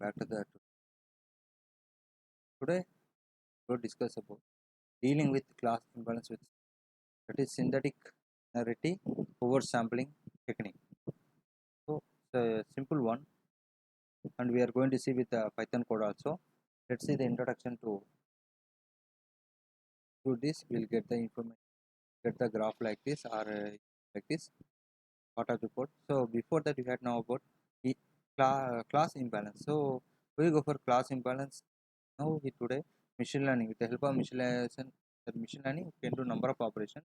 back to the today we'll discuss about dealing with class imbalance with that is synthetic narrative oversampling technique. So it's a simple one, and we are going to see with the Python code also. Let's see the introduction to do this. We'll get the information, get the graph like this or like this. Part of the code. So before that, we had now about the class imbalance. So we go for class imbalance. Now we today machine learning, with the help of machine learning we can do number of operations.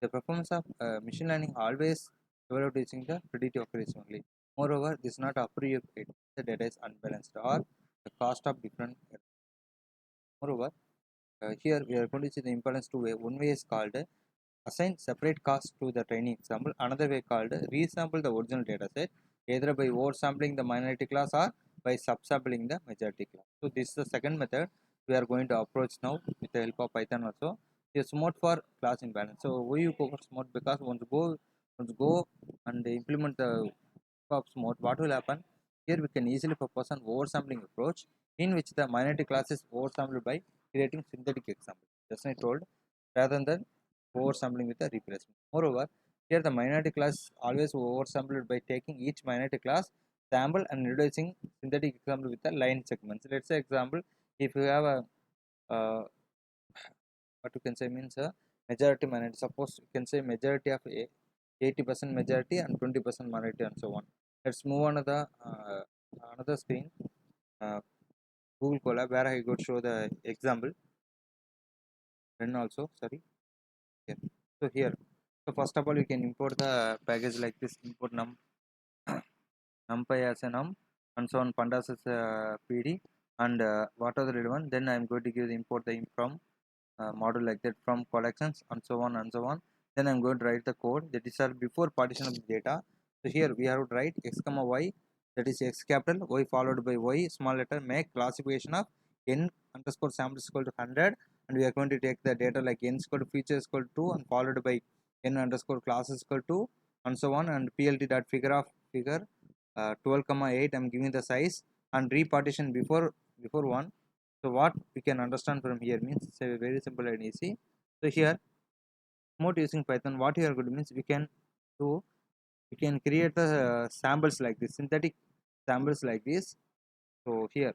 The performance of machine learning always developed using the predictive accuracy only. Moreover, this is not appropriate. The data is unbalanced or the cost of different. Moreover, here we are going to see the imbalance two way. One way is called assign separate cost to the training example. Another way called resample the original data set either by oversampling the minority class or by subsampling the majority class. So this is the second method we are going to approach now with the help of Python also. It's SMOTE for class imbalance. So why you go for SMOTE? Because once go and implement the of SMOTE, what will happen? Here we can easily propose an oversampling approach in which the minority class is oversampled by creating synthetic example. Just I told, rather than oversampling with the replacement. Moreover, here the minority class always oversampled by taking each minority class sample and reducing synthetic example with the line segments. Let's say example, if you have a what you can say means a majority minority. Suppose you can say majority of 80% majority and 20% minority and so on. Let's move on to the another screen. Google Colab where I go show the example. Then also sorry. Here. So here. So first of all, you can import the package like this. Import numpy as a num and so on. Pandas as a pd and what are the relevant. Then I am going to give the import the from module like that from collections and so on and so on. Then I'm going to write the code that is before partition of the data. So here we have to write x comma y, that is x capital, y followed by y small letter, make classification of n underscore sample is equal to 100, and we are going to take the data like n is equal to feature is equal to 2 and followed by n underscore class is equal to and so on, and plt dot figure 12 comma 8 I'm giving the size and repartition before 1. So what we can understand from here means it's a very simple and easy. So here SMOTE using Python, what here good means we can do, we can create the samples like this, synthetic samples like this. So here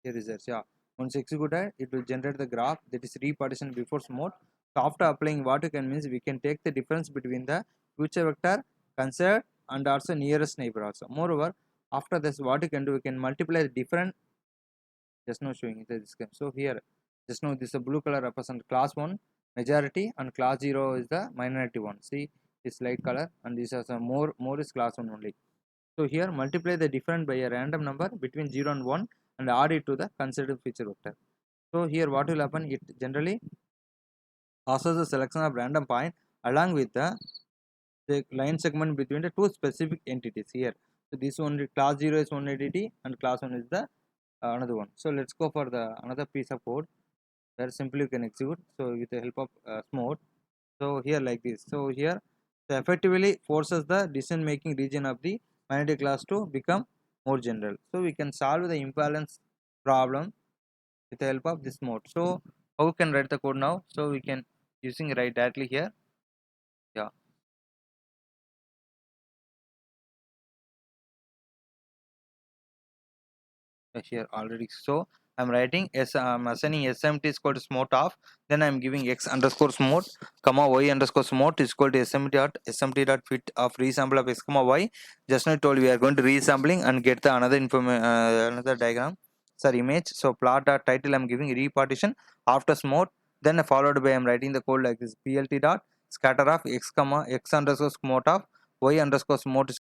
is it, yeah, once executed it will generate the graph that is repartition before SMOTE. So after applying what you can means we can take the difference between the future vector considered and also nearest neighbor also. Moreover, after this what you can do, we can multiply the different, just now showing it this. So here just now this is a blue color represent class 1 majority and class 0 is the minority one. See this light color and this is a more is class 1 only. So here multiply the difference by a random number between 0 and 1 and add it to the considered feature vector. So here what will happen, it generally passes the selection of random point along with the line segment between the two specific entities here. So this one class 0 is one entity and class 1 is the another one. So let's go for the another piece of code where simply you can execute. So with the help of SMOTE. So here like this. So here so effectively forces the decision making region of the minority class to become more general. So we can solve the imbalance problem with the help of this mode. So how we can write the code now? So we can using write directly here. Yeah. Here already. So I'm writing s, I'm assigning SMT is equal to SMOTE of, then I'm giving x underscore SMOTE comma y underscore SMOTE is equal to SMT dot fit of resample of x comma y. Just now I told we are going to resampling and get the another information, another diagram, sorry, image. So plot dot title I'm giving repartition after SMOTE, then followed by I'm writing the code like this, plt dot scatter of x comma x underscore SMOTE of y underscore SMOTE